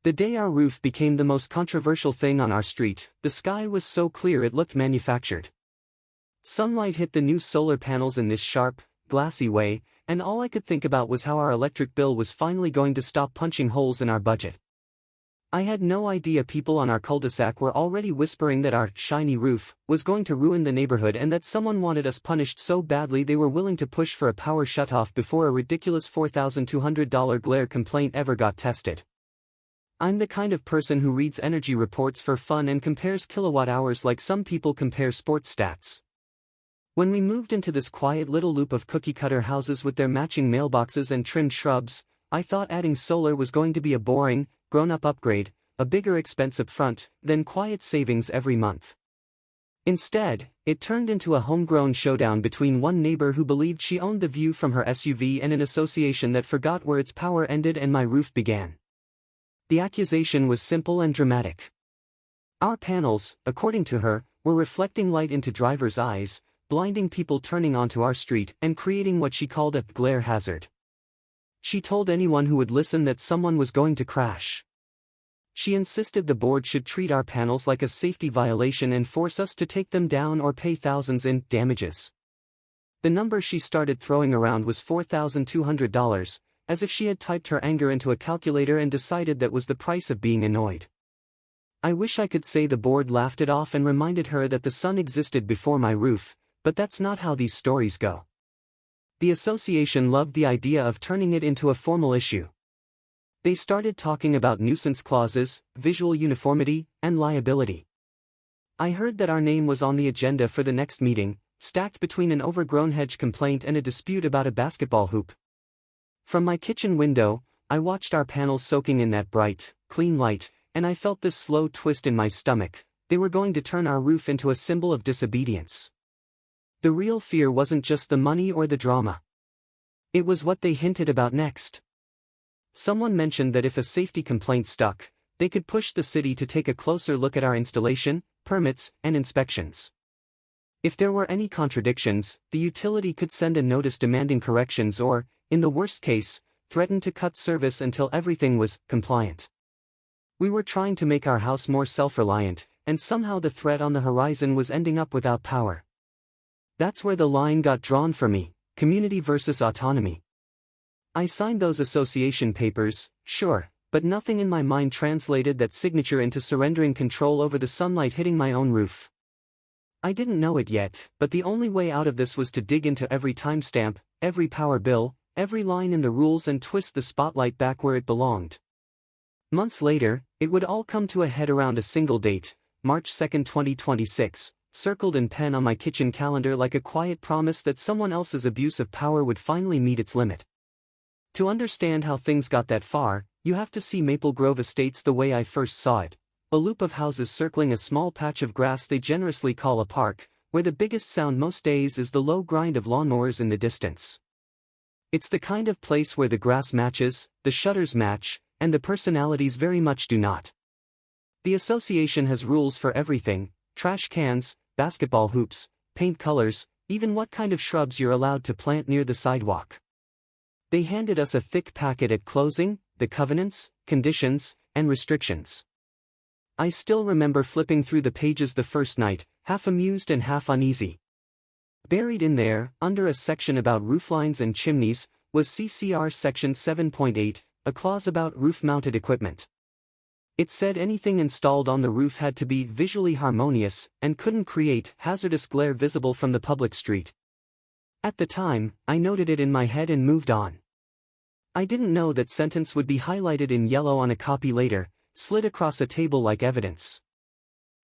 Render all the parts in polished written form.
The day our roof became the most controversial thing on our street, the sky was so clear it looked manufactured. Sunlight hit the new solar panels in this sharp, glassy way, and all I could think about was how our electric bill was finally going to stop punching holes in our budget. I had no idea people on our cul-de-sac were already whispering that our shiny roof was going to ruin the neighborhood and that someone wanted us punished so badly they were willing to push for a power shutoff before a ridiculous $4,200 glare complaint ever got tested. I'm the kind of person who reads energy reports for fun and compares kilowatt hours like some people compare sports stats. When we moved into this quiet little loop of cookie-cutter houses with their matching mailboxes and trimmed shrubs, I thought adding solar was going to be a boring, grown-up upgrade, a bigger expense up front, than quiet savings every month. Instead, it turned into a homegrown showdown between one neighbor who believed she owned the view from her SUV and an association that forgot where its power ended and my roof began. The accusation was simple and dramatic. Our panels, according to her, were reflecting light into drivers' eyes, blinding people turning onto our street and creating what she called a glare hazard. She told anyone who would listen that someone was going to crash. She insisted the board should treat our panels like a safety violation and force us to take them down or pay thousands in damages. The number she started throwing around was $4,200, as if she had typed her anger into a calculator and decided that was the price of being annoyed. I wish I could say the board laughed it off and reminded her that the sun existed before my roof, but that's not how these stories go. The association loved the idea of turning it into a formal issue. They started talking about nuisance clauses, visual uniformity, and liability. I heard that our name was on the agenda for the next meeting, stacked between an overgrown hedge complaint and a dispute about a basketball hoop. From my kitchen window, I watched our panels soaking in that bright, clean light, and I felt this slow twist in my stomach. They were going to turn our roof into a symbol of disobedience. The real fear wasn't just the money or the drama. It was what they hinted about next. Someone mentioned that if a safety complaint stuck, they could push the city to take a closer look at our installation, permits, and inspections. If there were any contradictions, the utility could send a notice demanding corrections or, in the worst case, threaten to cut service until everything was compliant. We were trying to make our house more self-reliant, and somehow the threat on the horizon was ending up without power. That's where the line got drawn for me, community versus autonomy. I signed those association papers, sure, but nothing in my mind translated that signature into surrendering control over the sunlight hitting my own roof. I didn't know it yet, but the only way out of this was to dig into every timestamp, every power bill, every line in the rules and twist the spotlight back where it belonged. Months later, it would all come to a head around a single date, March 2, 2026, circled in pen on my kitchen calendar like a quiet promise that someone else's abuse of power would finally meet its limit. To understand how things got that far, you have to see Maple Grove Estates the way I first saw it, a loop of houses circling a small patch of grass they generously call a park, where the biggest sound most days is the low grind of lawnmowers in the distance. It's the kind of place where the grass matches, the shutters match, and the personalities very much do not. The association has rules for everything: trash cans, basketball hoops, paint colors, even what kind of shrubs you're allowed to plant near the sidewalk. They handed us a thick packet at closing, the covenants, conditions, and restrictions. I still remember flipping through the pages the first night, half amused and half uneasy. Buried in there, under a section about rooflines and chimneys, was CCR Section 7.8, a clause about roof-mounted equipment. It said anything installed on the roof had to be visually harmonious and couldn't create hazardous glare visible from the public street. At the time, I noted it in my head and moved on. I didn't know that sentence would be highlighted in yellow on a copy later, slid across a table like evidence.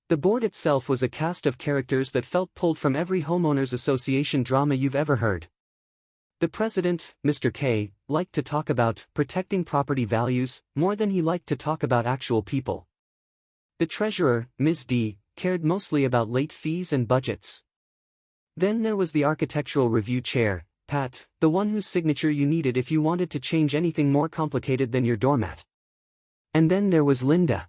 The board itself was a cast of characters that felt pulled from every homeowners association drama you've ever heard. The president, Mr. K, liked to talk about protecting property values more than he liked to talk about actual people. The treasurer, Ms. D, cared mostly about late fees and budgets. Then there was the architectural review chair, Pat, the one whose signature you needed if you wanted to change anything more complicated than your doormat. And then there was Linda.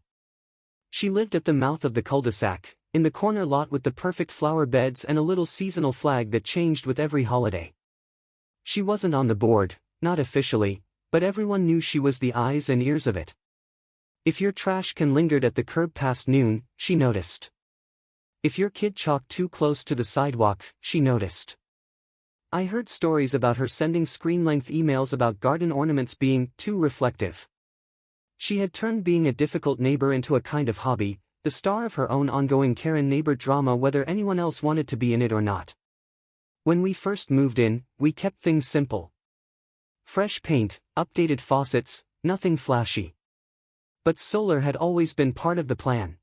She lived at the mouth of the cul-de-sac, in the corner lot with the perfect flower beds and a little seasonal flag that changed with every holiday. She wasn't on the board, not officially, but everyone knew she was the eyes and ears of it. If your trash can lingered at the curb past noon, she noticed. If your kid chalked too close to the sidewalk, she noticed. I heard stories about her sending screen-length emails about garden ornaments being too reflective. She had turned being a difficult neighbor into a kind of hobby, the star of her own ongoing Karen neighbor drama whether anyone else wanted to be in it or not. When we first moved in, we kept things simple. Fresh paint, updated faucets, nothing flashy. But solar had always been part of the plan.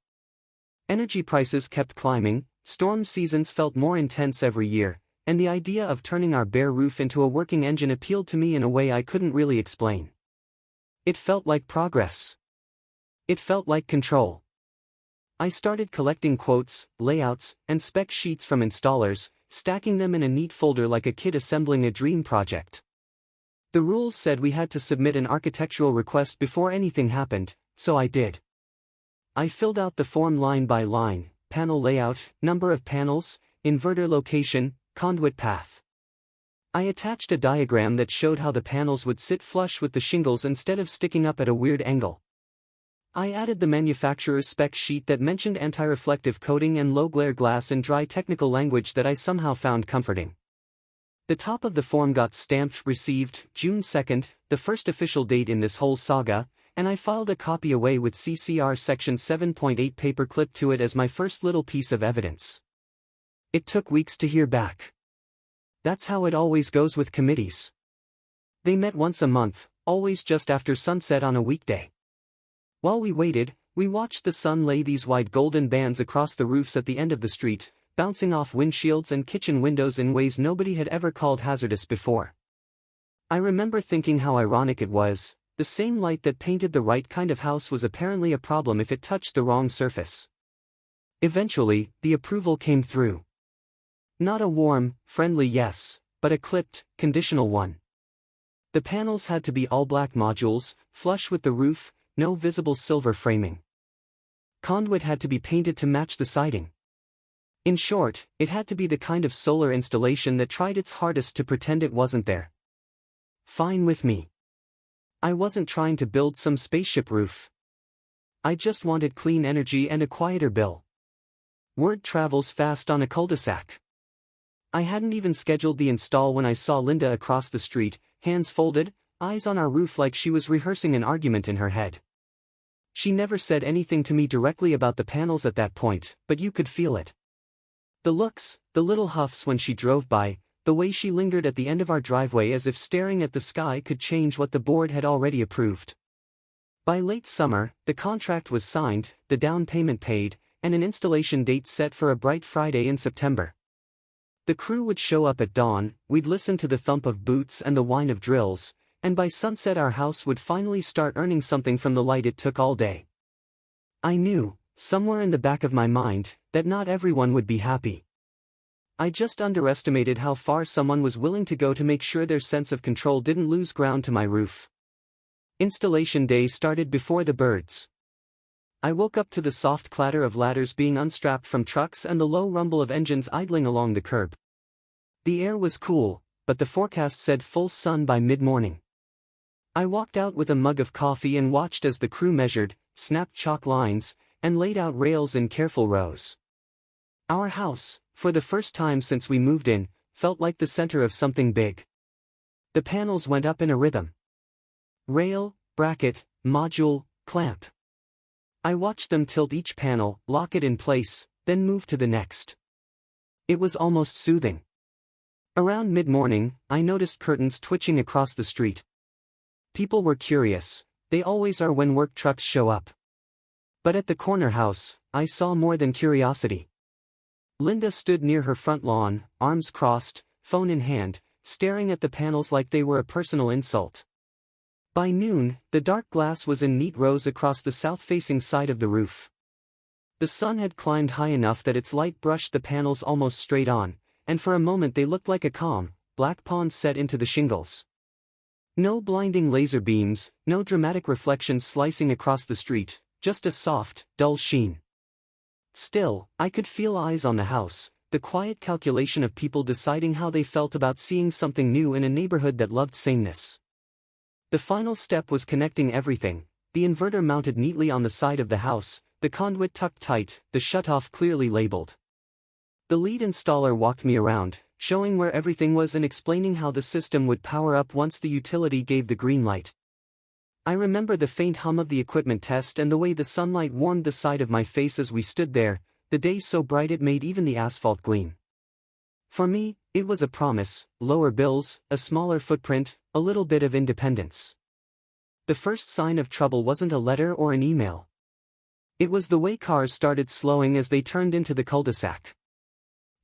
Energy prices kept climbing, storm seasons felt more intense every year, and the idea of turning our bare roof into a working engine appealed to me in a way I couldn't really explain. It felt like progress. It felt like control. I started collecting quotes, layouts, and spec sheets from installers, stacking them in a neat folder like a kid assembling a dream project. The rules said we had to submit an architectural request before anything happened, so I did. I filled out the form line by line, panel layout, number of panels, inverter location, conduit path. I attached a diagram that showed how the panels would sit flush with the shingles instead of sticking up at a weird angle. I added the manufacturer's spec sheet that mentioned anti-reflective coating and low-glare glass in dry technical language that I somehow found comforting. The top of the form got stamped received June 2nd, the first official date in this whole saga, and I filed a copy away with CCR Section 7.8 paper clipped to it as my first little piece of evidence. It took weeks to hear back. That's how it always goes with committees. They met once a month, always just after sunset on a weekday. While we waited, we watched the sun lay these wide golden bands across the roofs at the end of the street, bouncing off windshields and kitchen windows in ways nobody had ever called hazardous before. I remember thinking how ironic it was, the same light that painted the right kind of house was apparently a problem if it touched the wrong surface. Eventually, the approval came through. Not a warm, friendly yes, but a clipped, conditional one. The panels had to be all-black modules, flush with the roof, no visible silver framing. Conduit had to be painted to match the siding. In short, it had to be the kind of solar installation that tried its hardest to pretend it wasn't there. Fine with me. I wasn't trying to build some spaceship roof. I just wanted clean energy and a quieter bill. Word travels fast on a cul-de-sac. I hadn't even scheduled the install when I saw Linda across the street, hands folded, eyes on our roof like she was rehearsing an argument in her head. She never said anything to me directly about the panels at that point, but you could feel it. The looks, the little huffs when she drove by, the way she lingered at the end of our driveway as if staring at the sky could change what the board had already approved. By late summer, the contract was signed, the down payment paid, and an installation date set for a bright Friday in September. The crew would show up at dawn, we'd listen to the thump of boots and the whine of drills, and by sunset our house would finally start earning something from the light it took all day. I knew, somewhere in the back of my mind, that not everyone would be happy. I just underestimated how far someone was willing to go to make sure their sense of control didn't lose ground to my roof. Installation day started before the birds. I woke up to the soft clatter of ladders being unstrapped from trucks and the low rumble of engines idling along the curb. The air was cool, but the forecast said full sun by mid-morning. I walked out with a mug of coffee and watched as the crew measured, snapped chalk lines, and laid out rails in careful rows. Our house, for the first time since we moved in, felt like the center of something big. The panels went up in a rhythm. Rail, bracket, module, clamp. I watched them tilt each panel, lock it in place, then move to the next. It was almost soothing. Around mid-morning, I noticed curtains twitching across the street. People were curious, they always are when work trucks show up. But at the corner house, I saw more than curiosity. Linda stood near her front lawn, arms crossed, phone in hand, staring at the panels like they were a personal insult. By noon, the dark glass was in neat rows across the south-facing side of the roof. The sun had climbed high enough that its light brushed the panels almost straight on, and for a moment they looked like a calm, black pond set into the shingles. No blinding laser beams, no dramatic reflections slicing across the street, just a soft, dull sheen. Still, I could feel eyes on the house, the quiet calculation of people deciding how they felt about seeing something new in a neighborhood that loved sameness. The final step was connecting everything, the inverter mounted neatly on the side of the house, the conduit tucked tight, the shutoff clearly labeled. The lead installer walked me around, showing where everything was and explaining how the system would power up once the utility gave the green light. I remember the faint hum of the equipment test and the way the sunlight warmed the side of my face as we stood there, the day so bright it made even the asphalt gleam. For me, it was a promise: lower bills, a smaller footprint, a little bit of independence. The first sign of trouble wasn't a letter or an email. It was the way cars started slowing as they turned into the cul-de-sac.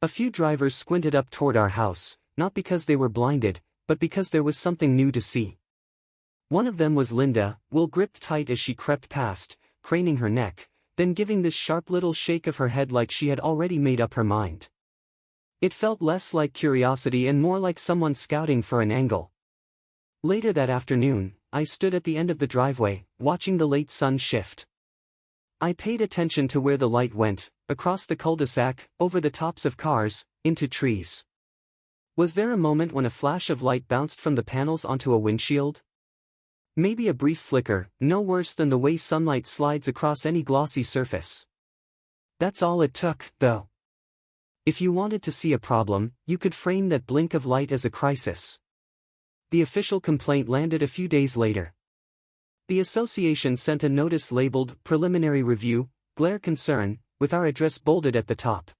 A few drivers squinted up toward our house, not because they were blinded, but because there was something new to see. One of them was Linda, wool gripped tight as she crept past, craning her neck, then giving this sharp little shake of her head like she had already made up her mind. It felt less like curiosity and more like someone scouting for an angle. Later that afternoon, I stood at the end of the driveway, watching the late sun shift. I paid attention to where the light went, across the cul-de-sac, over the tops of cars, into trees. Was there a moment when a flash of light bounced from the panels onto a windshield? Maybe a brief flicker, no worse than the way sunlight slides across any glossy surface. That's all it took, though. If you wanted to see a problem, you could frame that blink of light as a crisis. The official complaint landed a few days later. The association sent a notice labeled "Preliminary Review, Glare Concern," with our address bolded at the top.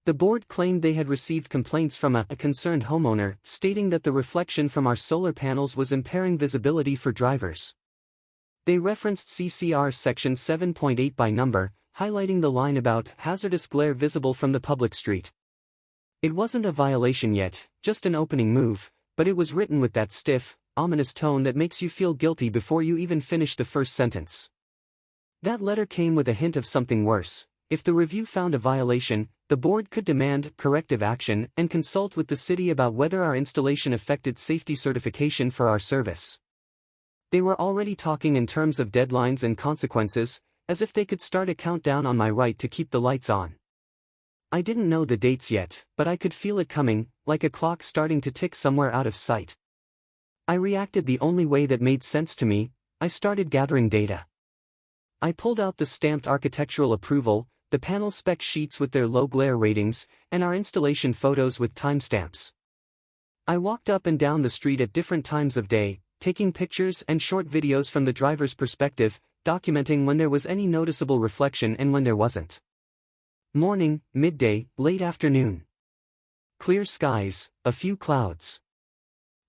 The board claimed they had received complaints from a concerned homeowner, stating that the reflection from our solar panels was impairing visibility for drivers. They referenced CCR Section 7.8 by number, highlighting the line about hazardous glare visible from the public street. It wasn't a violation yet, just an opening move, but it was written with that stiff, ominous tone that makes you feel guilty before you even finish the first sentence. That letter came with a hint of something worse. If the review found a violation, the board could demand corrective action and consult with the city about whether our installation affected safety certification for our service. They were already talking in terms of deadlines and consequences, as if they could start a countdown on my right to keep the lights on. I didn't know the dates yet, but I could feel it coming, like a clock starting to tick somewhere out of sight. I reacted the only way that made sense to me: I started gathering data. I pulled out the stamped architectural approval, the panel spec sheets with their low glare ratings, and our installation photos with timestamps. I walked up and down the street at different times of day, taking pictures and short videos from the driver's perspective, documenting when there was any noticeable reflection and when there wasn't. Morning, midday, late afternoon. Clear skies, a few clouds.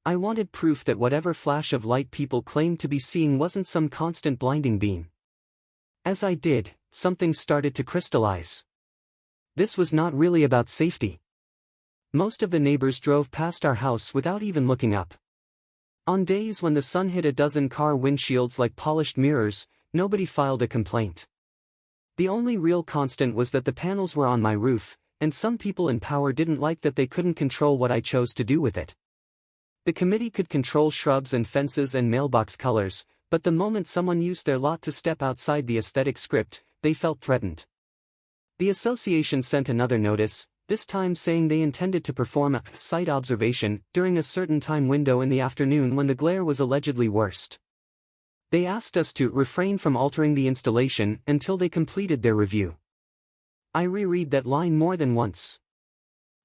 I wanted proof that whatever flash of light people claimed to be seeing wasn't some constant blinding beam. As I did, something started to crystallize. This was not really about safety. Most of the neighbors drove past our house without even looking up. On days when the sun hit a dozen car windshields like polished mirrors, nobody filed a complaint. The only real constant was that the panels were on my roof, and some people in power didn't like that they couldn't control what I chose to do with it. The committee could control shrubs and fences and mailbox colors, but the moment someone used their lot to step outside the aesthetic script, they felt threatened. The association sent another notice, this time saying they intended to perform a site observation during a certain time window in the afternoon when the glare was allegedly worst. They asked us to refrain from altering the installation until they completed their review. I reread that line more than once.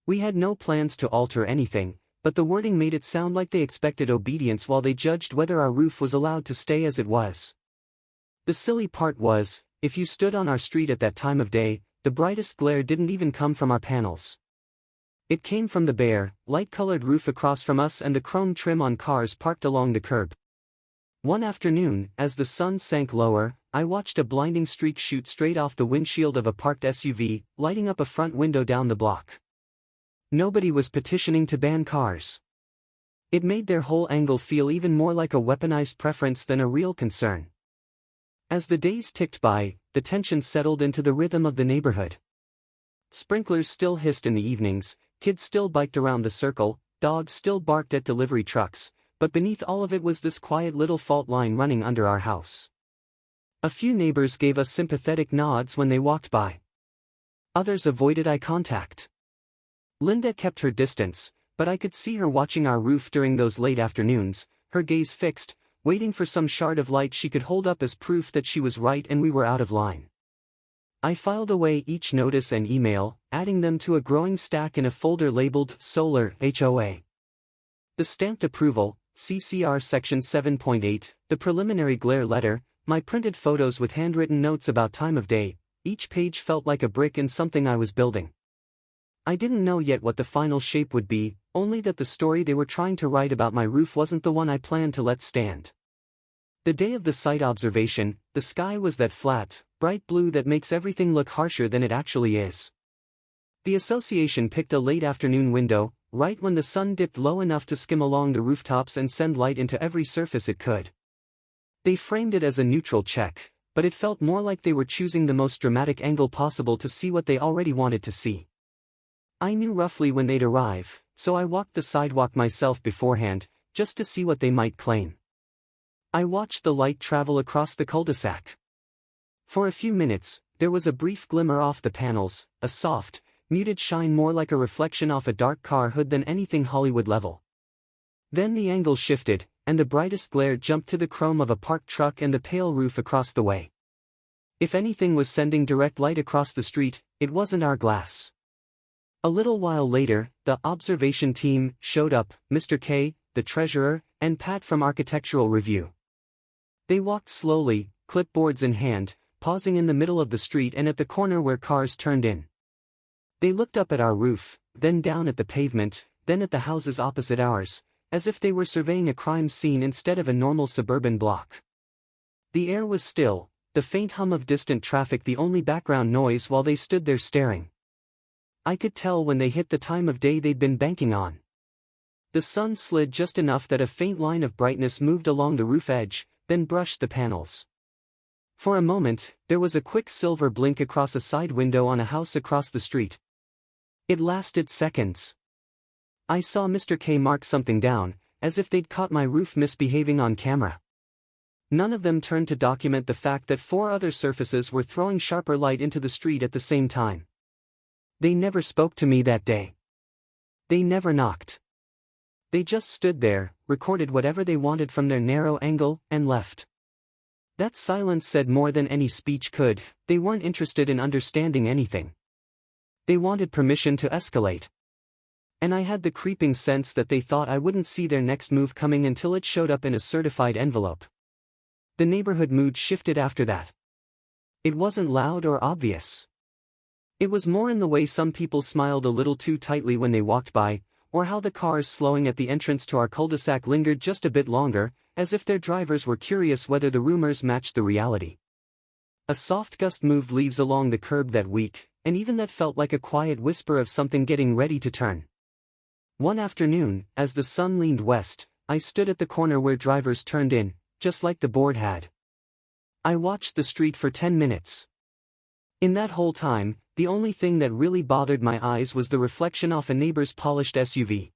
We had no plans to alter anything, but the wording made it sound like they expected obedience while they judged whether our roof was allowed to stay as it was. The silly part was, if you stood on our street at that time of day, the brightest glare didn't even come from our panels. It came from the bare, light-colored roof across from us and the chrome trim on cars parked along the curb. One afternoon, as the sun sank lower, I watched a blinding streak shoot straight off the windshield of a parked SUV, lighting up a front window down the block. Nobody was petitioning to ban cars. It made their whole angle feel even more like a weaponized preference than a real concern. As the days ticked by, the tension settled into the rhythm of the neighborhood. Sprinklers still hissed in the evenings, kids still biked around the circle, dogs still barked at delivery trucks, but beneath all of it was this quiet little fault line running under our house. A few neighbors gave us sympathetic nods when they walked by. Others avoided eye contact. Linda kept her distance, but I could see her watching our roof during those late afternoons, her gaze fixed, waiting for some shard of light she could hold up as proof that she was right and we were out of line. I filed away each notice and email, adding them to a growing stack in a folder labeled Solar HOA. The stamped approval, CCR Section 7.8, the preliminary glare letter, my printed photos with handwritten notes about time of day, each page felt like a brick in something I was building. I didn't know yet what the final shape would be, only that the story they were trying to write about my roof wasn't the one I planned to let stand. The day of the site observation, the sky was that flat, bright blue that makes everything look harsher than it actually is. The association picked a late afternoon window, right when the sun dipped low enough to skim along the rooftops and send light into every surface it could. They framed it as a neutral check, but it felt more like they were choosing the most dramatic angle possible to see what they already wanted to see. I knew roughly when they'd arrive, so I walked the sidewalk myself beforehand, just to see what they might claim. I watched the light travel across the cul-de-sac. For a few minutes, there was a brief glimmer off the panels, a soft, muted shine more like a reflection off a dark car hood than anything Hollywood level. Then the angle shifted, and the brightest glare jumped to the chrome of a parked truck and the pale roof across the way. If anything was sending direct light across the street, it wasn't our glass. A little while later, the observation team showed up, Mr. K, the treasurer, and Pat from Architectural Review. They walked slowly, clipboards in hand, pausing in the middle of the street and at the corner where cars turned in. They looked up at our roof, then down at the pavement, then at the houses opposite ours, as if they were surveying a crime scene instead of a normal suburban block. The air was still, the faint hum of distant traffic the only background noise while they stood there staring. I could tell when they hit the time of day they'd been banking on. The sun slid just enough that a faint line of brightness moved along the roof edge, then brushed the panels. For a moment, there was a quick silver blink across a side window on a house across the street. It lasted seconds. I saw Mr. K mark something down, as if they'd caught my roof misbehaving on camera. None of them turned to document the fact that 4 other surfaces were throwing sharper light into the street at the same time. They never spoke to me that day. They never knocked. They just stood there, recorded whatever they wanted from their narrow angle, and left. That silence said more than any speech could. They weren't interested in understanding anything. They wanted permission to escalate. And I had the creeping sense that they thought I wouldn't see their next move coming until it showed up in a certified envelope. The neighborhood mood shifted after that. It wasn't loud or obvious. It was more in the way some people smiled a little too tightly when they walked by, or how the cars slowing at the entrance to our cul-de-sac lingered just a bit longer, as if their drivers were curious whether the rumors matched the reality. A soft gust moved leaves along the curb that week, and even that felt like a quiet whisper of something getting ready to turn. One afternoon, as the sun leaned west, I stood at the corner where drivers turned in, just like the board had. I watched the street for 10 minutes. In that whole time, the only thing that really bothered my eyes was the reflection off a neighbor's polished SUV.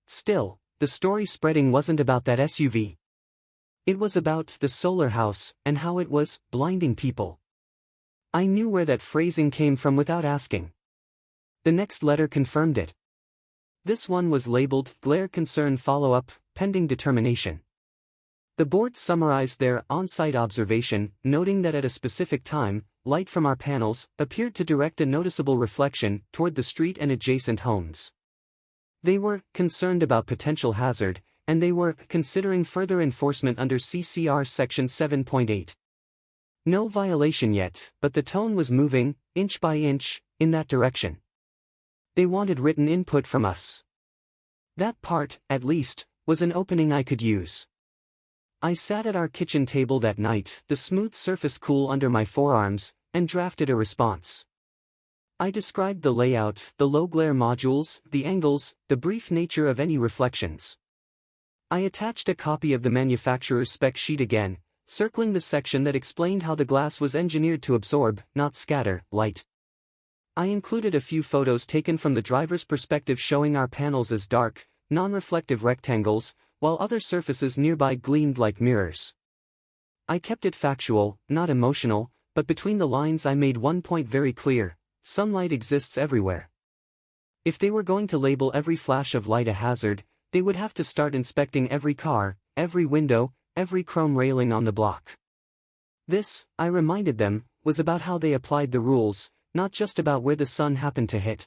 Still, the story spreading wasn't about that SUV. It was about the solar house, and how it was blinding people. I knew where that phrasing came from without asking. The next letter confirmed it. This one was labeled Glare Concern Follow-up, Pending Determination. The board summarized their on-site observation, noting that at a specific time, light from our panels appeared to direct a noticeable reflection toward the street and adjacent homes. They were concerned about potential hazard, and they were considering further enforcement under CCR Section 7.8. No violation yet, but the tone was moving, inch by inch, in that direction. They wanted written input from us. That part, at least, was an opening I could use. I sat at our kitchen table that night, the smooth surface cool under my forearms, and drafted a response. I described the layout, the low glare modules, the angles, the brief nature of any reflections. I attached a copy of the manufacturer's spec sheet again, circling the section that explained how the glass was engineered to absorb, not scatter, light. I included a few photos taken from the driver's perspective showing our panels as dark, non-reflective rectangles, while other surfaces nearby gleamed like mirrors. I kept it factual, not emotional, but between the lines I made one point very clear: sunlight exists everywhere. If they were going to label every flash of light a hazard, they would have to start inspecting every car, every window, every chrome railing on the block. This, I reminded them, was about how they applied the rules, not just about where the sun happened to hit.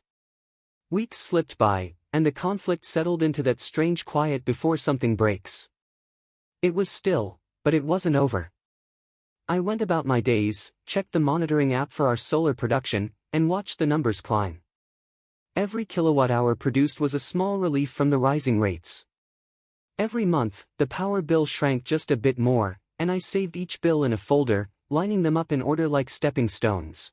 Weeks slipped by, and the conflict settled into that strange quiet before something breaks. It was still, but it wasn't over. I went about my days, checked the monitoring app for our solar production, and watched the numbers climb. Every kilowatt-hour produced was a small relief from the rising rates. Every month, the power bill shrank just a bit more, and I saved each bill in a folder, lining them up in order like stepping stones.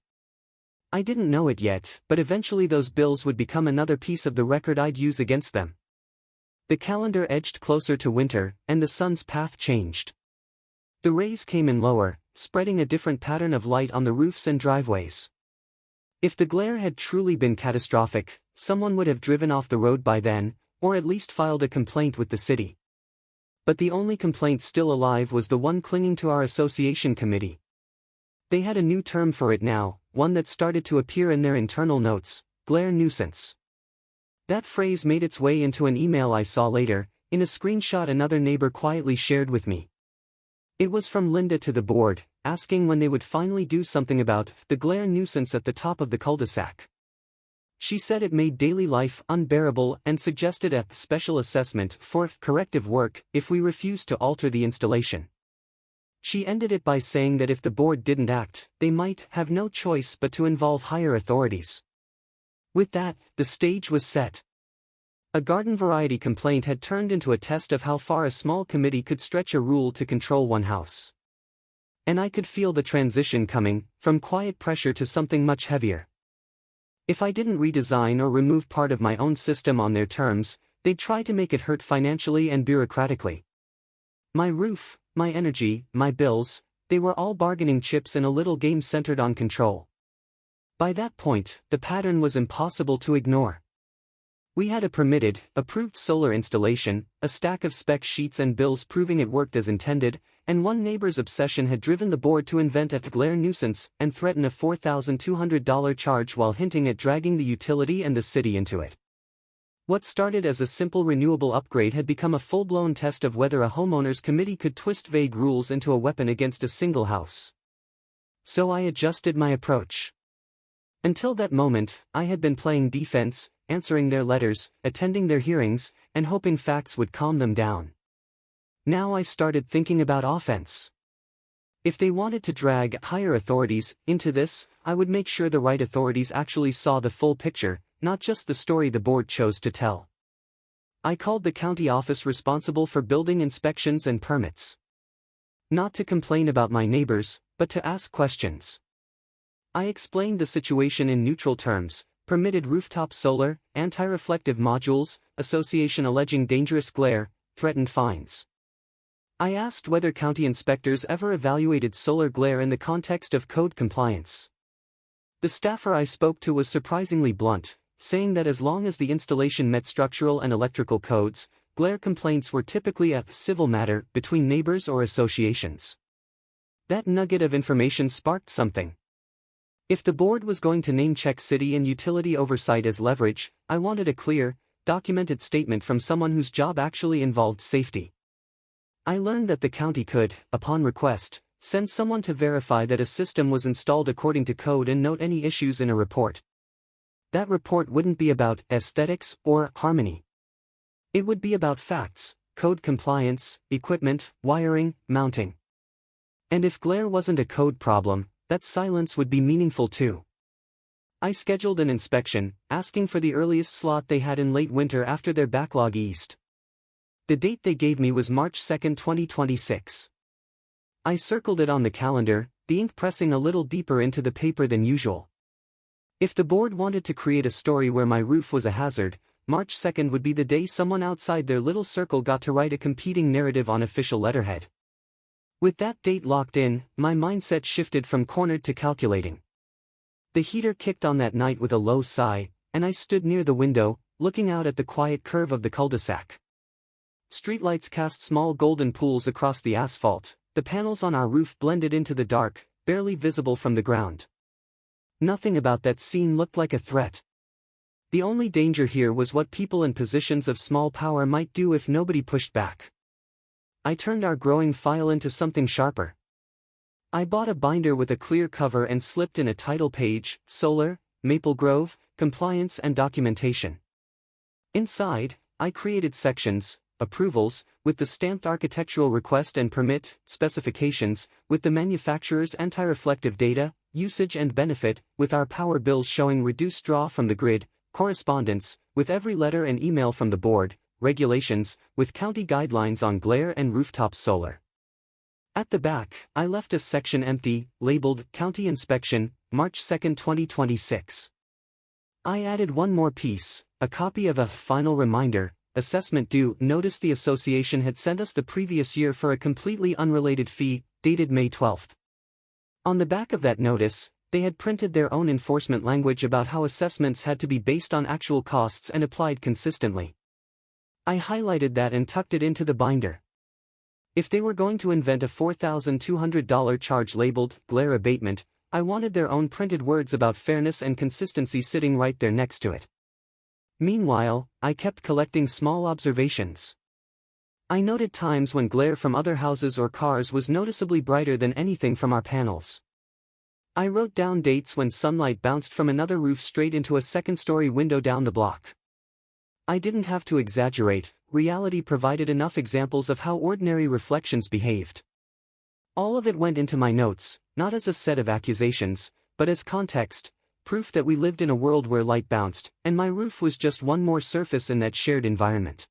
I didn't know it yet, but eventually those bills would become another piece of the record I'd use against them. The calendar edged closer to winter, and the sun's path changed. The rays came in lower, spreading a different pattern of light on the roofs and driveways. If the glare had truly been catastrophic, someone would have driven off the road by then, or at least filed a complaint with the city. But the only complaint still alive was the one clinging to our association committee. They had a new term for it now, one that started to appear in their internal notes: glare nuisance. That phrase made its way into an email I saw later, in a screenshot another neighbor quietly shared with me. It was from Linda to the board, asking when they would finally do something about the glare nuisance at the top of the cul-de-sac. She said it made daily life unbearable and suggested a special assessment for corrective work if we refused to alter the installation. She ended it by saying that if the board didn't act, they might have no choice but to involve higher authorities. With that, the stage was set. A garden variety complaint had turned into a test of how far a small committee could stretch a rule to control one house. And I could feel the transition coming, from quiet pressure to something much heavier. If I didn't redesign or remove part of my own system on their terms, they'd try to make it hurt financially and bureaucratically. My roof, my energy, my bills, they were all bargaining chips in a little game centered on control. By that point, the pattern was impossible to ignore. We had a permitted, approved solar installation, a stack of spec sheets and bills proving it worked as intended, and one neighbor's obsession had driven the board to invent a glare nuisance and threaten a $4,200 charge while hinting at dragging the utility and the city into it. What started as a simple renewable upgrade had become a full-blown test of whether a homeowner's committee could twist vague rules into a weapon against a single house. So I adjusted my approach. Until that moment, I had been playing defense, answering their letters, attending their hearings, and hoping facts would calm them down. Now I started thinking about offense. If they wanted to drag higher authorities into this, I would make sure the right authorities actually saw the full picture, not just the story the board chose to tell. I called the county office responsible for building inspections and permits. Not to complain about my neighbors, but to ask questions. I explained the situation in neutral terms: permitted rooftop solar, anti-reflective modules, association alleging dangerous glare, threatened fines. I asked whether county inspectors ever evaluated solar glare in the context of code compliance. The staffer I spoke to was surprisingly blunt, saying that as long as the installation met structural and electrical codes, glare complaints were typically a civil matter between neighbors or associations. That nugget of information sparked something. If the board was going to name-check city and utility oversight as leverage, I wanted a clear, documented statement from someone whose job actually involved safety. I learned that the county could, upon request, send someone to verify that a system was installed according to code and note any issues in a report. That report wouldn't be about aesthetics or harmony. It would be about facts, code compliance, equipment, wiring, mounting. And if glare wasn't a code problem, that silence would be meaningful too. I scheduled an inspection, asking for the earliest slot they had in late winter after their backlog eased. The date they gave me was March 2, 2026. I circled it on the calendar, the ink pressing a little deeper into the paper than usual. If the board wanted to create a story where my roof was a hazard, March 2 would be the day someone outside their little circle got to write a competing narrative on official letterhead. With that date locked in, my mindset shifted from cornered to calculating. The heater kicked on that night with a low sigh, and I stood near the window, looking out at the quiet curve of the cul-de-sac. Streetlights cast small golden pools across the asphalt, the panels on our roof blended into the dark, barely visible from the ground. Nothing about that scene looked like a threat. The only danger here was what people in positions of small power might do if nobody pushed back. I turned our growing file into something sharper. I bought a binder with a clear cover and slipped in a title page: Solar, Maple Grove, Compliance and Documentation. Inside, I created sections: approvals, with the stamped architectural request and permit; specifications, with the manufacturer's anti-reflective data; usage and benefit, with our power bills showing reduced draw from the grid; correspondence, with every letter and email from the board; regulations, with county guidelines on glare and rooftop solar. At the back, I left a section empty, labeled County Inspection, March 2, 2026. I added one more piece, a copy of a final reminder, assessment due. Notice the association had sent us the previous year for a completely unrelated fee, dated May 12. On the back of that notice, they had printed their own enforcement language about how assessments had to be based on actual costs and applied consistently. I highlighted that and tucked it into the binder. If they were going to invent a $4,200 charge labeled glare abatement, I wanted their own printed words about fairness and consistency sitting right there next to it. Meanwhile, I kept collecting small observations. I noted times when glare from other houses or cars was noticeably brighter than anything from our panels. I wrote down dates when sunlight bounced from another roof straight into a second-story window down the block. I didn't have to exaggerate, reality provided enough examples of how ordinary reflections behaved. All of it went into my notes, not as a set of accusations, but as context, proof that we lived in a world where light bounced, and my roof was just one more surface in that shared environment.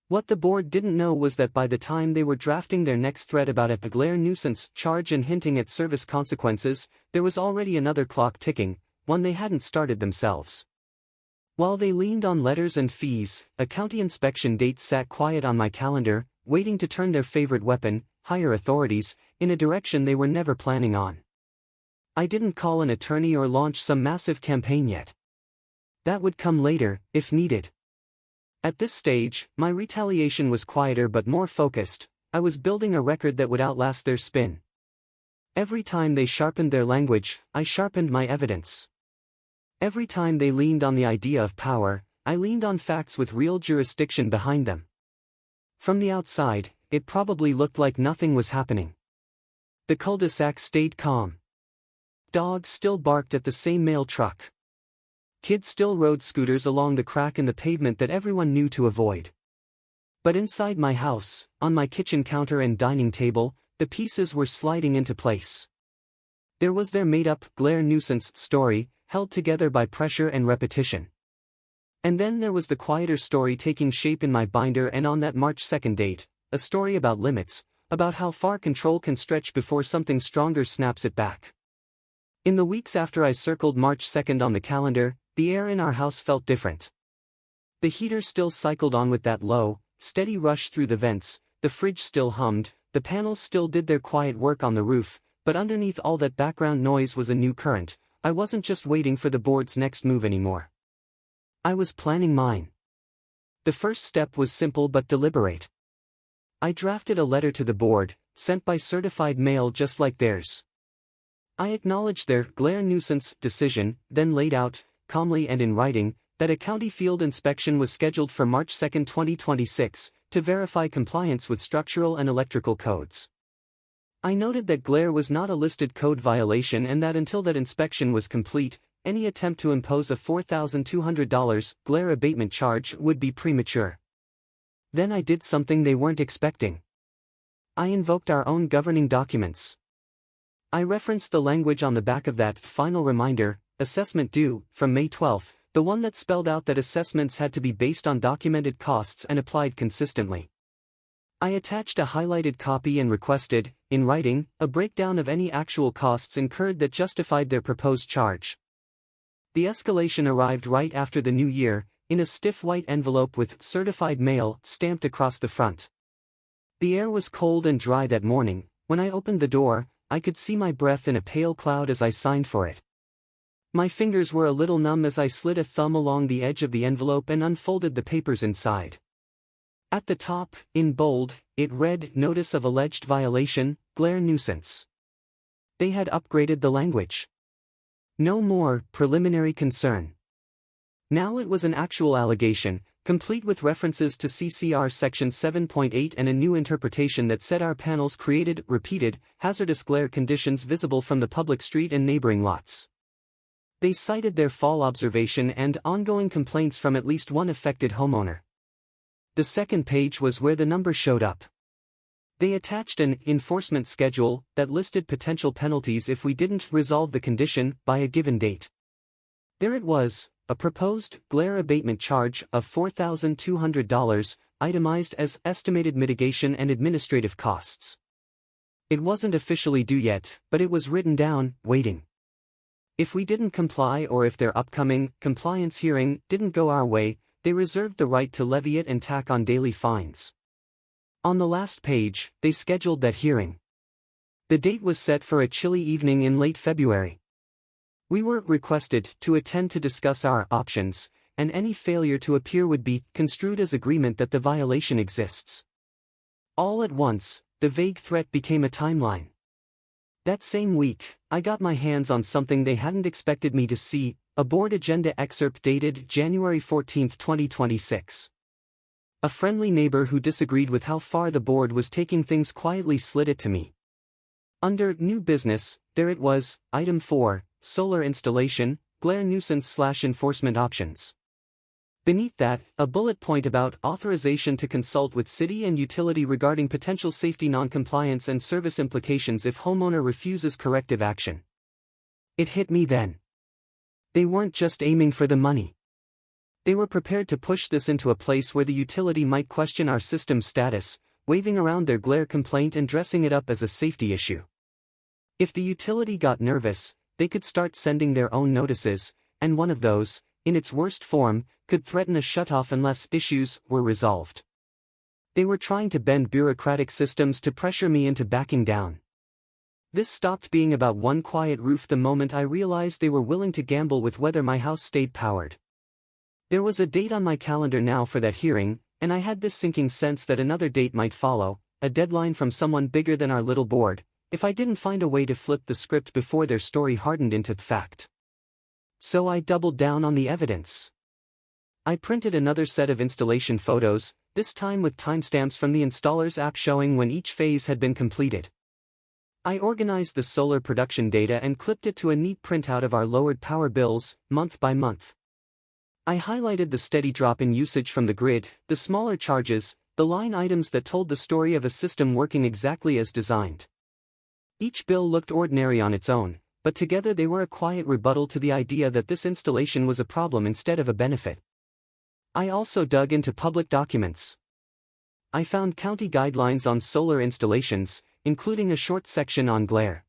What the board didn't know was that by the time they were drafting their next thread about a glare nuisance charge and hinting at service consequences, there was already another clock ticking, one they hadn't started themselves. While they leaned on letters and fees, a county inspection date sat quiet on my calendar, waiting to turn their favorite weapon, higher authorities, in a direction they were never planning on. I didn't call an attorney or launch some massive campaign yet. That would come later, if needed. At this stage, my retaliation was quieter but more focused. I was building a record that would outlast their spin. Every time they sharpened their language, I sharpened my evidence. Every time they leaned on the idea of power, I leaned on facts with real jurisdiction behind them. From the outside, it probably looked like nothing was happening. The cul-de-sac stayed calm. Dogs still barked at the same mail truck. Kids still rode scooters along the crack in the pavement that everyone knew to avoid. But inside my house, on my kitchen counter and dining table, the pieces were sliding into place. There was their made-up glare nuisance story, held together by pressure and repetition. And then there was the quieter story taking shape in my binder, and on that March 2 date, a story about limits, about how far control can stretch before something stronger snaps it back. In the weeks after I circled March 2 on the calendar, the air in our house felt different. The heater still cycled on with that low, steady rush through the vents, the fridge still hummed, the panels still did their quiet work on the roof, but underneath all that background noise was a new current. I wasn't just waiting for the board's next move anymore. I was planning mine. The first step was simple but deliberate. I drafted a letter to the board, sent by certified mail just like theirs. I acknowledged their glare nuisance decision, then laid out, calmly and in writing, that a county field inspection was scheduled for March 2, 2026, to verify compliance with structural and electrical codes. I noted that glare was not a listed code violation and that until that inspection was complete, any attempt to impose a $4,200 glare abatement charge would be premature. Then I did something they weren't expecting. I invoked our own governing documents. I referenced the language on the back of that final reminder, assessment due, from May 12, the one that spelled out that assessments had to be based on documented costs and applied consistently. I attached a highlighted copy and requested, in writing, a breakdown of any actual costs incurred that justified their proposed charge. The escalation arrived right after the new year, in a stiff white envelope with certified mail stamped across the front. The air was cold and dry that morning. When I opened the door, I could see my breath in a pale cloud as I signed for it. My fingers were a little numb as I slid a thumb along the edge of the envelope and unfolded the papers inside. At the top, in bold, it read, Notice of Alleged Violation, Glare Nuisance. They had upgraded the language. No more preliminary concern. Now it was an actual allegation, complete with references to CCR Section 7.8 and a new interpretation that said our panels created, repeated, hazardous glare conditions visible from the public street and neighboring lots. They cited their fall observation and ongoing complaints from at least one affected homeowner. The second page was where the number showed up. They attached an enforcement schedule that listed potential penalties if we didn't resolve the condition by a given date. There it was, a proposed glare abatement charge of $4,200, itemized as estimated mitigation and administrative costs. It wasn't officially due yet, but it was written down, waiting. If we didn't comply or if their upcoming compliance hearing didn't go our way, they reserved the right to levy it and tack on daily fines. On the last page, they scheduled that hearing. The date was set for a chilly evening in late February. We were requested to attend to discuss our options, and any failure to appear would be construed as agreement that the violation exists. All at once, the vague threat became a timeline. That same week, I got my hands on something they hadn't expected me to see, a board agenda excerpt dated January 14, 2026. A friendly neighbor who disagreed with how far the board was taking things quietly slid it to me. Under New Business, there it was, Item 4, Solar Installation, Glare Nuisance/Enforcement Options. Beneath that, a bullet point about authorization to consult with city and utility regarding potential safety noncompliance and service implications if homeowner refuses corrective action. It hit me then. They weren't just aiming for the money. They were prepared to push this into a place where the utility might question our system's status, waving around their glare complaint and dressing it up as a safety issue. If the utility got nervous, they could start sending their own notices, and one of those, in its worst form, could threaten a shutoff unless issues were resolved. They were trying to bend bureaucratic systems to pressure me into backing down. This stopped being about one quiet roof the moment I realized they were willing to gamble with whether my house stayed powered. There was a date on my calendar now for that hearing, and I had this sinking sense that another date might follow, a deadline from someone bigger than our little board, if I didn't find a way to flip the script before their story hardened into fact. So I doubled down on the evidence. I printed another set of installation photos, this time with timestamps from the installer's app showing when each phase had been completed. I organized the solar production data and clipped it to a neat printout of our lowered power bills, month by month. I highlighted the steady drop in usage from the grid, the smaller charges, the line items that told the story of a system working exactly as designed. Each bill looked ordinary on its own, but together they were a quiet rebuttal to the idea that this installation was a problem instead of a benefit. I also dug into public documents. I found county guidelines on solar installations, including a short section on glare.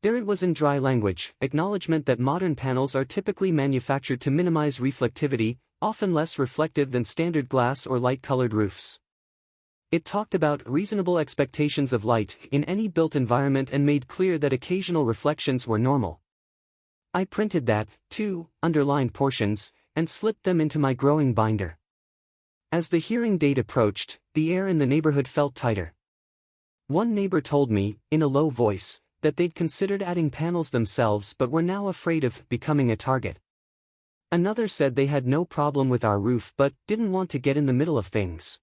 There it was in dry language, acknowledgement that modern panels are typically manufactured to minimize reflectivity, often less reflective than standard glass or light-colored roofs. It talked about reasonable expectations of light in any built environment and made clear that occasional reflections were normal. I printed that, too, underlined portions, and slipped them into my growing binder. As the hearing date approached, the air in the neighborhood felt tighter. One neighbor told me, in a low voice, that they'd considered adding panels themselves but were now afraid of becoming a target. Another said they had no problem with our roof but didn't want to get in the middle of things.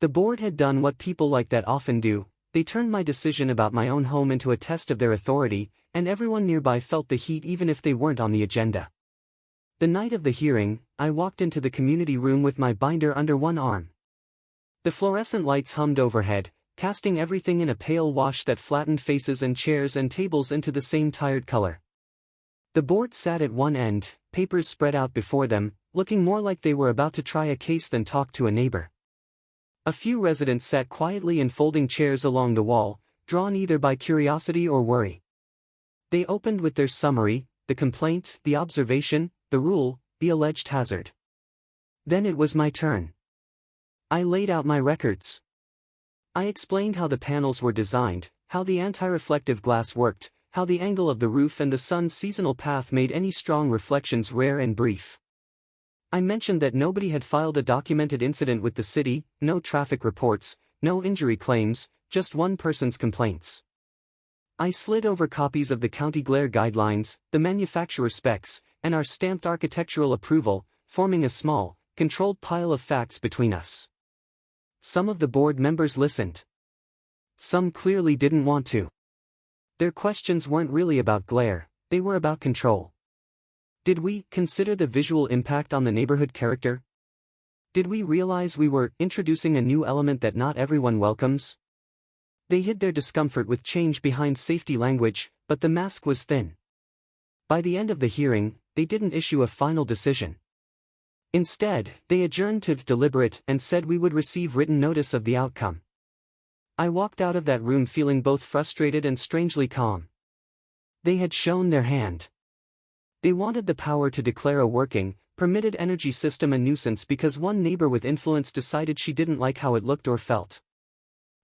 The board had done what people like that often do, they turned my decision about my own home into a test of their authority, and everyone nearby felt the heat even if they weren't on the agenda. The night of the hearing, I walked into the community room with my binder under one arm. The fluorescent lights hummed overhead, casting everything in a pale wash that flattened faces and chairs and tables into the same tired color. The board sat at one end, papers spread out before them, looking more like they were about to try a case than talk to a neighbor. A few residents sat quietly in folding chairs along the wall, drawn either by curiosity or worry. They opened with their summary, the complaint, the observation, the rule, the alleged hazard. Then it was my turn. I laid out my records. I explained how the panels were designed, how the anti-reflective glass worked, how the angle of the roof and the sun's seasonal path made any strong reflections rare and brief. I mentioned that nobody had filed a documented incident with the city, no traffic reports, no injury claims, just one person's complaints. I slid over copies of the county glare guidelines, the manufacturer specs, and our stamped architectural approval, forming a small, controlled pile of facts between us. Some of the board members listened. Some clearly didn't want to. Their questions weren't really about glare, they were about control. Did we consider the visual impact on the neighborhood character? Did we realize we were introducing a new element that not everyone welcomes? They hid their discomfort with change behind safety language, but the mask was thin. By the end of the hearing, they didn't issue a final decision. Instead, they adjourned to deliberate and said we would receive written notice of the outcome. I walked out of that room feeling both frustrated and strangely calm. They had shown their hand. They wanted the power to declare a working, permitted energy system a nuisance because one neighbor with influence decided she didn't like how it looked or felt.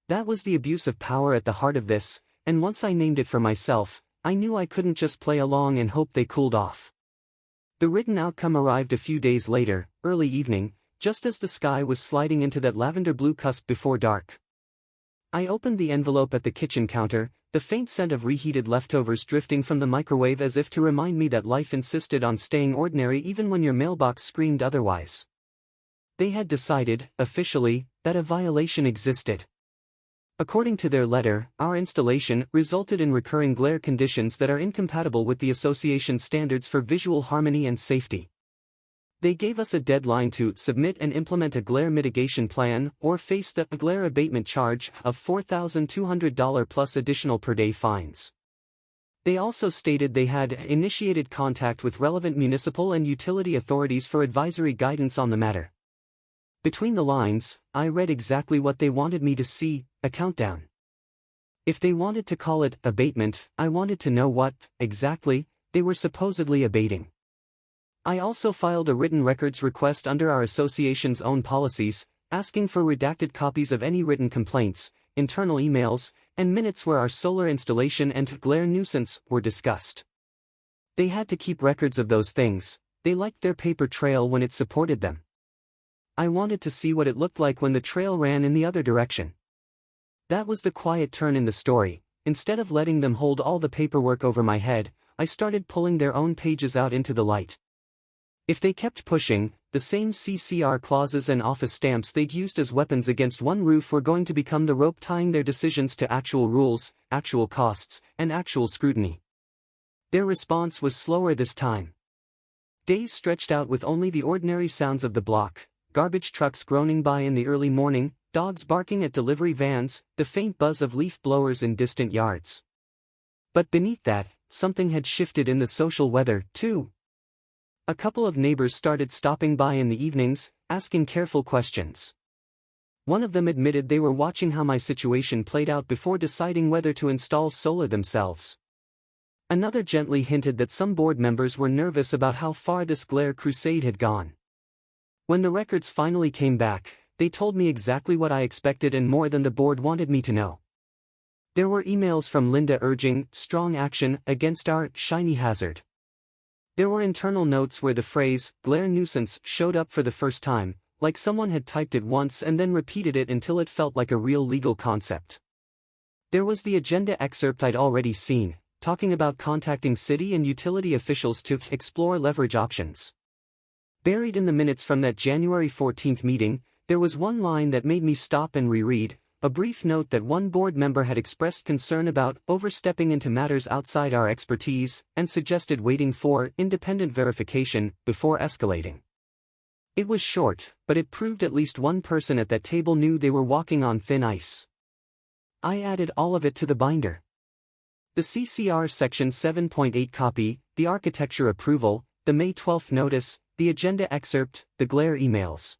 That was the abuse of power at the heart of this, and once I named it for myself, I knew I couldn't just play along and hope they cooled off. The written outcome arrived a few days later, early evening, just as the sky was sliding into that lavender blue cusp before dark. I opened the envelope at the kitchen counter, the faint scent of reheated leftovers drifting from the microwave as if to remind me that life insisted on staying ordinary even when your mailbox screamed otherwise. They had decided, officially, that a violation existed. According to their letter, our installation resulted in recurring glare conditions that are incompatible with the association's standards for visual harmony and safety. They gave us a deadline to submit and implement a glare mitigation plan or face the glare abatement charge of $4,200 plus additional per-day fines. They also stated they had initiated contact with relevant municipal and utility authorities for advisory guidance on the matter. Between the lines, I read exactly what they wanted me to see, a countdown. If they wanted to call it abatement, I wanted to know what, exactly, they were supposedly abating. I also filed a written records request under our association's own policies, asking for redacted copies of any written complaints, internal emails, and minutes where our solar installation and glare nuisance were discussed. They had to keep records of those things, they liked their paper trail when it supported them. I wanted to see what it looked like when the trail ran in the other direction. That was the quiet turn in the story. Instead of letting them hold all the paperwork over my head, I started pulling their own pages out into the light. If they kept pushing, the same CCR clauses and office stamps they'd used as weapons against one roof were going to become the rope tying their decisions to actual rules, actual costs, and actual scrutiny. Their response was slower this time. Days stretched out with only the ordinary sounds of the block, garbage trucks groaning by in the early morning, dogs barking at delivery vans, the faint buzz of leaf blowers in distant yards. But beneath that, something had shifted in the social weather, too. A couple of neighbors started stopping by in the evenings, asking careful questions. One of them admitted they were watching how my situation played out before deciding whether to install solar themselves. Another gently hinted that some board members were nervous about how far this glare crusade had gone. When the records finally came back, they told me exactly what I expected and more than the board wanted me to know. There were emails from Linda urging strong action against our shiny hazard. There were internal notes where the phrase glare nuisance showed up for the first time, like someone had typed it once and then repeated it until it felt like a real legal concept. There was the agenda excerpt I'd already seen, talking about contacting city and utility officials to explore leverage options. Buried in the minutes from that January 14th meeting, there was one line that made me stop and reread, a brief note that one board member had expressed concern about overstepping into matters outside our expertise, and suggested waiting for independent verification before escalating. It was short, but it proved at least one person at that table knew they were walking on thin ice. I added all of it to the binder. The CCR Section 7.8 copy, the architecture approval, the May 12th notice, the agenda excerpt, the glare emails.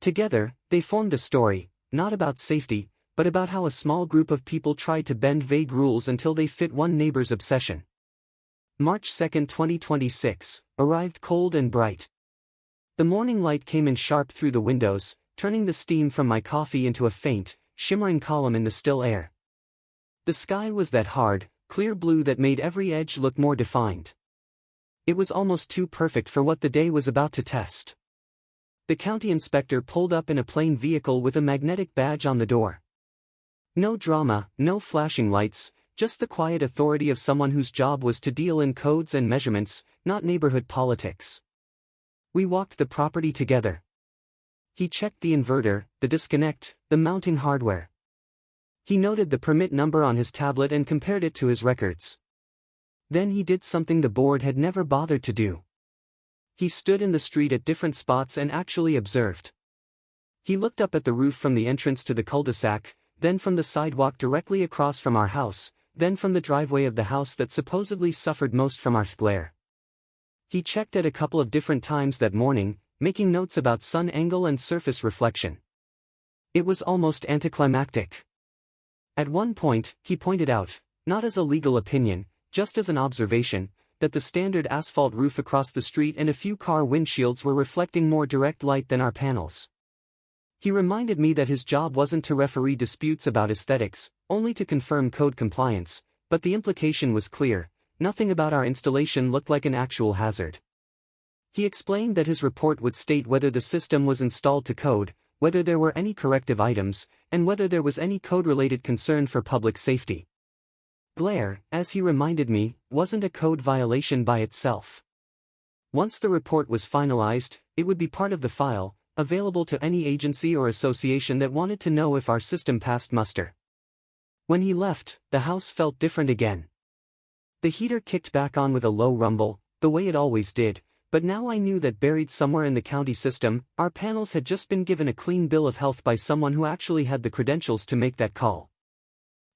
Together, they formed a story, not about safety, but about how a small group of people tried to bend vague rules until they fit one neighbor's obsession. March 2, 2026, arrived cold and bright. The morning light came in sharp through the windows, turning the steam from my coffee into a faint, shimmering column in the still air. The sky was that hard, clear blue that made every edge look more defined. It was almost too perfect for what the day was about to test. The county inspector pulled up in a plain vehicle with a magnetic badge on the door. No drama, no flashing lights, just the quiet authority of someone whose job was to deal in codes and measurements, not neighborhood politics. We walked the property together. He checked the inverter, the disconnect, the mounting hardware. He noted the permit number on his tablet and compared it to his records. Then he did something the board had never bothered to do. He stood in the street at different spots and actually observed. He looked up at the roof from the entrance to the cul-de-sac, then from the sidewalk directly across from our house, then from the driveway of the house that supposedly suffered most from our glare. He checked it a couple of different times that morning, making notes about sun angle and surface reflection. It was almost anticlimactic. At one point, he pointed out, not as a legal opinion, just as an observation, that the standard asphalt roof across the street and a few car windshields were reflecting more direct light than our panels. He reminded me that his job wasn't to referee disputes about aesthetics, only to confirm code compliance, but the implication was clear: nothing about our installation looked like an actual hazard. He explained that his report would state whether the system was installed to code, whether there were any corrective items, and whether there was any code-related concern for public safety. Glare, as he reminded me, wasn't a code violation by itself. Once the report was finalized, it would be part of the file, available to any agency or association that wanted to know if our system passed muster. When he left, the house felt different again. The heater kicked back on with a low rumble, the way it always did, but now I knew that buried somewhere in the county system, our panels had just been given a clean bill of health by someone who actually had the credentials to make that call.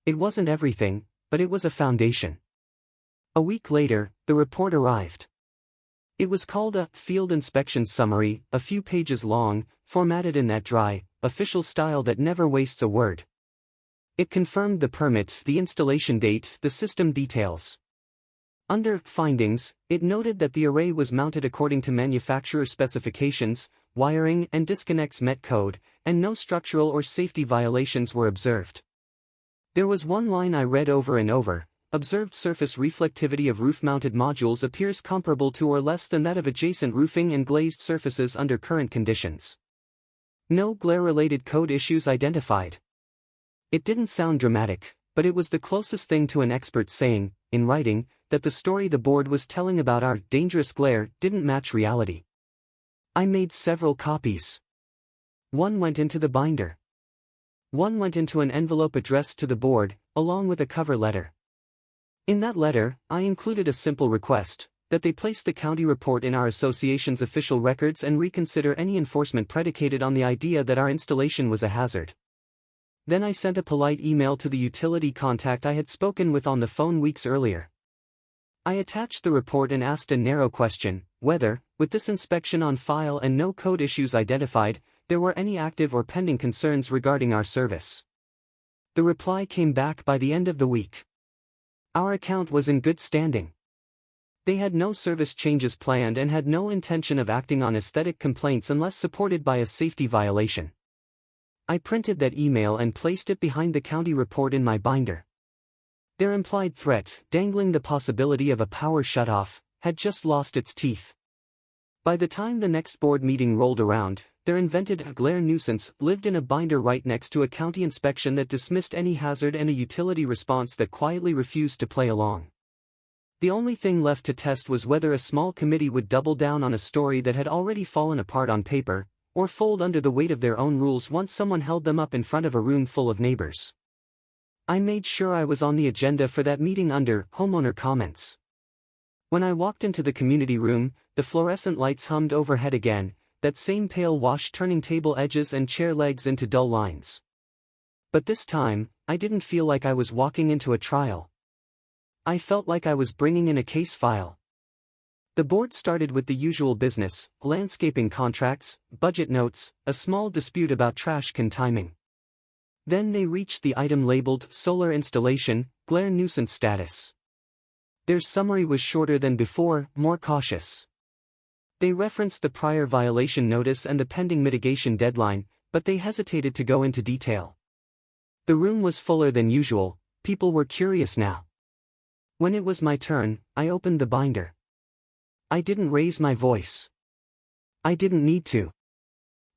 It wasn't everything, but it was a foundation. A week later, the report arrived. It was called a field inspection summary, a few pages long, formatted in that dry, official style that never wastes a word. It confirmed the permit, the installation date, the system details. Under findings, it noted that the array was mounted according to manufacturer specifications, wiring and disconnects met code, and no structural or safety violations were observed. There was one line I read over and over: observed surface reflectivity of roof-mounted modules appears comparable to or less than that of adjacent roofing and glazed surfaces under current conditions. No glare-related code issues identified. It didn't sound dramatic, but it was the closest thing to an expert saying, in writing, that the story the board was telling about our dangerous glare didn't match reality. I made several copies. One went into the binder. One went into an envelope addressed to the board, along with a cover letter. In that letter, I included a simple request, that they place the county report in our association's official records and reconsider any enforcement predicated on the idea that our installation was a hazard. Then I sent a polite email to the utility contact I had spoken with on the phone weeks earlier. I attached the report and asked a narrow question: whether, with this inspection on file and no code issues identified, there were any active or pending concerns regarding our service. The reply came back by the end of the week. Our account was in good standing. They had no service changes planned and had no intention of acting on aesthetic complaints unless supported by a safety violation. I printed that email and placed it behind the county report in my binder. Their implied threat, dangling the possibility of a power shutoff, had just lost its teeth. By the time the next board meeting rolled around, their invented glare nuisance lived in a binder right next to a county inspection that dismissed any hazard and a utility response that quietly refused to play along. The only thing left to test was whether a small committee would double down on a story that had already fallen apart on paper, or fold under the weight of their own rules once someone held them up in front of a room full of neighbors. I made sure I was on the agenda for that meeting under homeowner comments. When I walked into the community room, the fluorescent lights hummed overhead again, that same pale wash turning table edges and chair legs into dull lines. But this time, I didn't feel like I was walking into a trial. I felt like I was bringing in a case file. The board started with the usual business: landscaping contracts, budget notes, a small dispute about trash can timing. Then they reached the item labeled solar installation, glare nuisance status. Their summary was shorter than before, more cautious. They referenced the prior violation notice and the pending mitigation deadline, but they hesitated to go into detail. The room was fuller than usual, people were curious now. When it was my turn, I opened the binder. I didn't raise my voice. I didn't need to.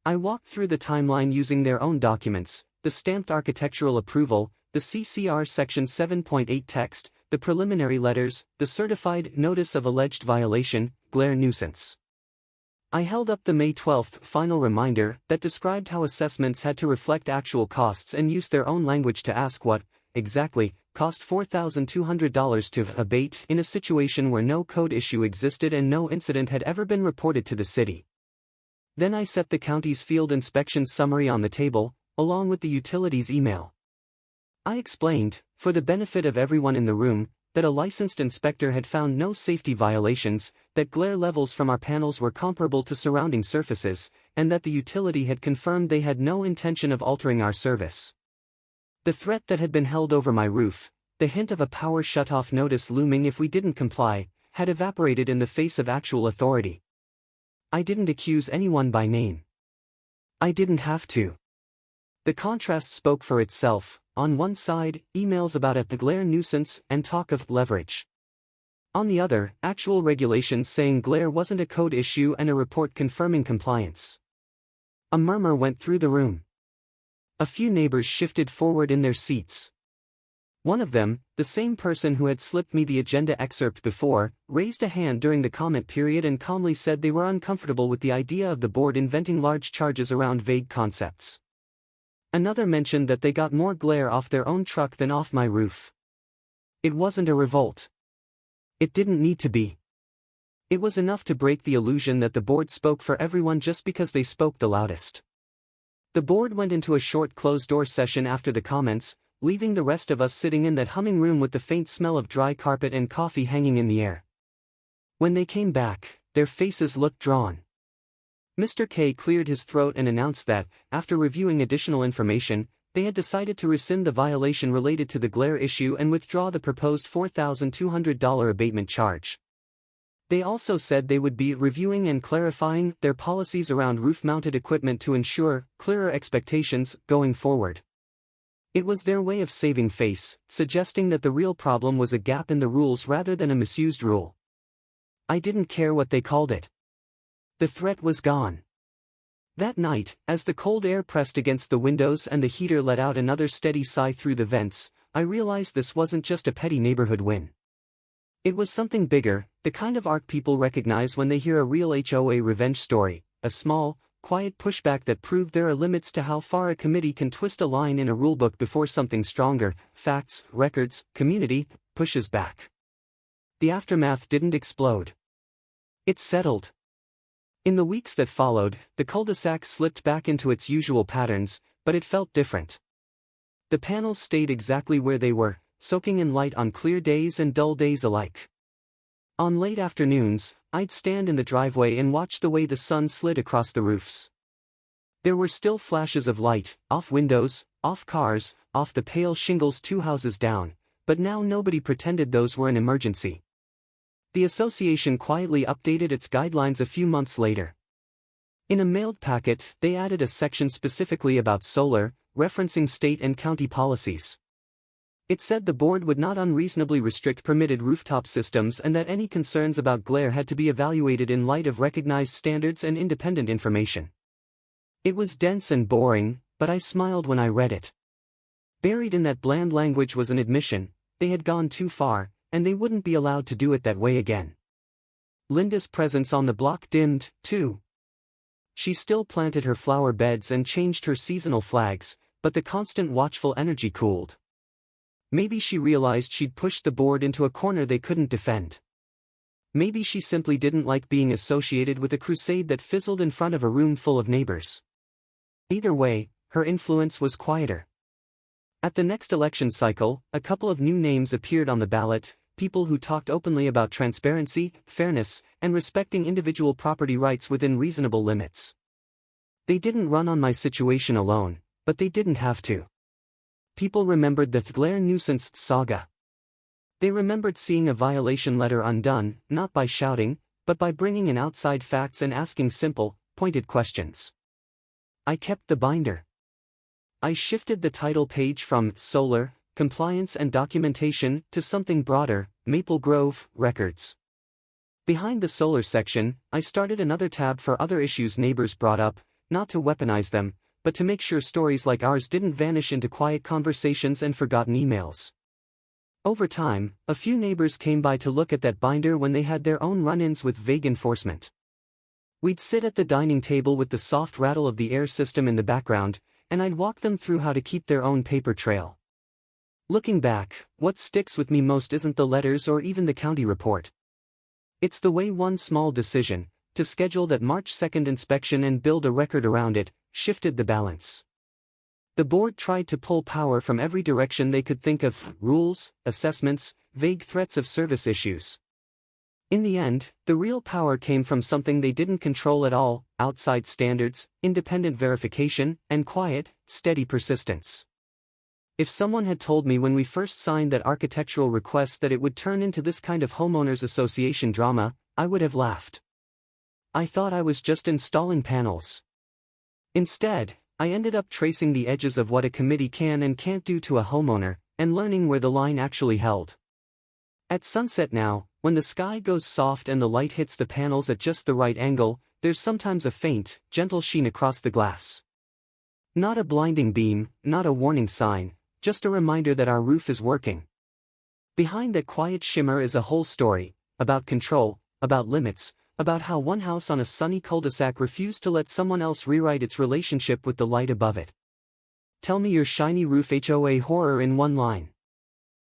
I walked through the timeline using their own documents: the stamped architectural approval, the CCR Section 7.8 text, the preliminary letters, the certified notice of alleged violation, glare nuisance. I held up the May 12th final reminder that described how assessments had to reflect actual costs and use their own language to ask what, exactly, cost $4,200 to abate in a situation where no code issue existed and no incident had ever been reported to the city. Then I set the county's field inspection summary on the table, along with the utilities email. I explained, for the benefit of everyone in the room, that a licensed inspector had found no safety violations, that glare levels from our panels were comparable to surrounding surfaces, and that the utility had confirmed they had no intention of altering our service. The threat that had been held over my roof, the hint of a power shutoff notice looming if we didn't comply, had evaporated in the face of actual authority. I didn't accuse anyone by name. I didn't have to. The contrast spoke for itself. On one side, emails about the glare nuisance and talk of leverage. On the other, actual regulations saying glare wasn't a code issue and a report confirming compliance. A murmur went through the room. A few neighbors shifted forward in their seats. One of them, the same person who had slipped me the agenda excerpt before, raised a hand during the comment period and calmly said they were uncomfortable with the idea of the board inventing large charges around vague concepts. Another mentioned that they got more glare off their own truck than off my roof. It wasn't a revolt. It didn't need to be. It was enough to break the illusion that the board spoke for everyone just because they spoke the loudest. The board went into a short closed-door session after the comments, leaving the rest of us sitting in that humming room with the faint smell of dry carpet and coffee hanging in the air. When they came back, their faces looked drawn. Mr. K cleared his throat and announced that, after reviewing additional information, they had decided to rescind the violation related to the glare issue and withdraw the proposed $4,200 abatement charge. They also said they would be reviewing and clarifying their policies around roof-mounted equipment to ensure clearer expectations going forward. It was their way of saving face, suggesting that the real problem was a gap in the rules rather than a misused rule. I didn't care what they called it. The threat was gone. That night, as the cold air pressed against the windows and the heater let out another steady sigh through the vents, I realized this wasn't just a petty neighborhood win. It was something bigger, the kind of arc people recognize when they hear a real HOA revenge story, a small, quiet pushback that proved there are limits to how far a committee can twist a line in a rulebook before something stronger, facts, records, community, pushes back. The aftermath didn't explode. It settled. In the weeks that followed, the cul-de-sac slipped back into its usual patterns, but it felt different. The panels stayed exactly where they were, soaking in light on clear days and dull days alike. On late afternoons, I'd stand in the driveway and watch the way the sun slid across the roofs. There were still flashes of light, off windows, off cars, off the pale shingles 2 houses down, but now nobody pretended those were an emergency. The association quietly updated its guidelines a few months later. In a mailed packet, they added a section specifically about solar, referencing state and county policies. It said the board would not unreasonably restrict permitted rooftop systems and that any concerns about glare had to be evaluated in light of recognized standards and independent information. It was dense and boring, but I smiled when I read it. Buried in that bland language was an admission: they had gone too far, and they wouldn't be allowed to do it that way again. Linda's presence on the block dimmed, too. She still planted her flower beds and changed her seasonal flags, but the constant watchful energy cooled. Maybe she realized she'd pushed the board into a corner they couldn't defend. Maybe she simply didn't like being associated with a crusade that fizzled in front of a room full of neighbors. Either way, her influence was quieter. At the next election cycle, a couple of new names appeared on the ballot, people who talked openly about transparency, fairness, and respecting individual property rights within reasonable limits. They didn't run on my situation alone, but they didn't have to. People remembered the glare nuisance saga. They remembered seeing a violation letter undone, not by shouting, but by bringing in outside facts and asking simple, pointed questions. I kept the binder. I shifted the title page from Solar, Compliance and Documentation to something broader, Maple Grove, Records. Behind the solar section, I started another tab for other issues neighbors brought up, not to weaponize them, but to make sure stories like ours didn't vanish into quiet conversations and forgotten emails. Over time, a few neighbors came by to look at that binder when they had their own run-ins with vague enforcement. We'd sit at the dining table with the soft rattle of the air system in the background, and I'd walk them through how to keep their own paper trail. Looking back, what sticks with me most isn't the letters or even the county report. It's the way one small decision, to schedule that March 2nd inspection and build a record around it, shifted the balance. The board tried to pull power from every direction they could think of: rules, assessments, vague threats of service issues. In the end, the real power came from something they didn't control at all: outside standards, independent verification, and quiet, steady persistence. If someone had told me when we first signed that architectural request that it would turn into this kind of homeowners association drama, I would have laughed. I thought I was just installing panels. Instead, I ended up tracing the edges of what a committee can and can't do to a homeowner, and learning where the line actually held. At sunset now, when the sky goes soft and the light hits the panels at just the right angle, there's sometimes a faint, gentle sheen across the glass. Not a blinding beam, not a warning sign, just a reminder that our roof is working. Behind that quiet shimmer is a whole story, about control, about limits, about how one house on a sunny cul-de-sac refused to let someone else rewrite its relationship with the light above it. Tell me your shiny roof HOA horror in one line.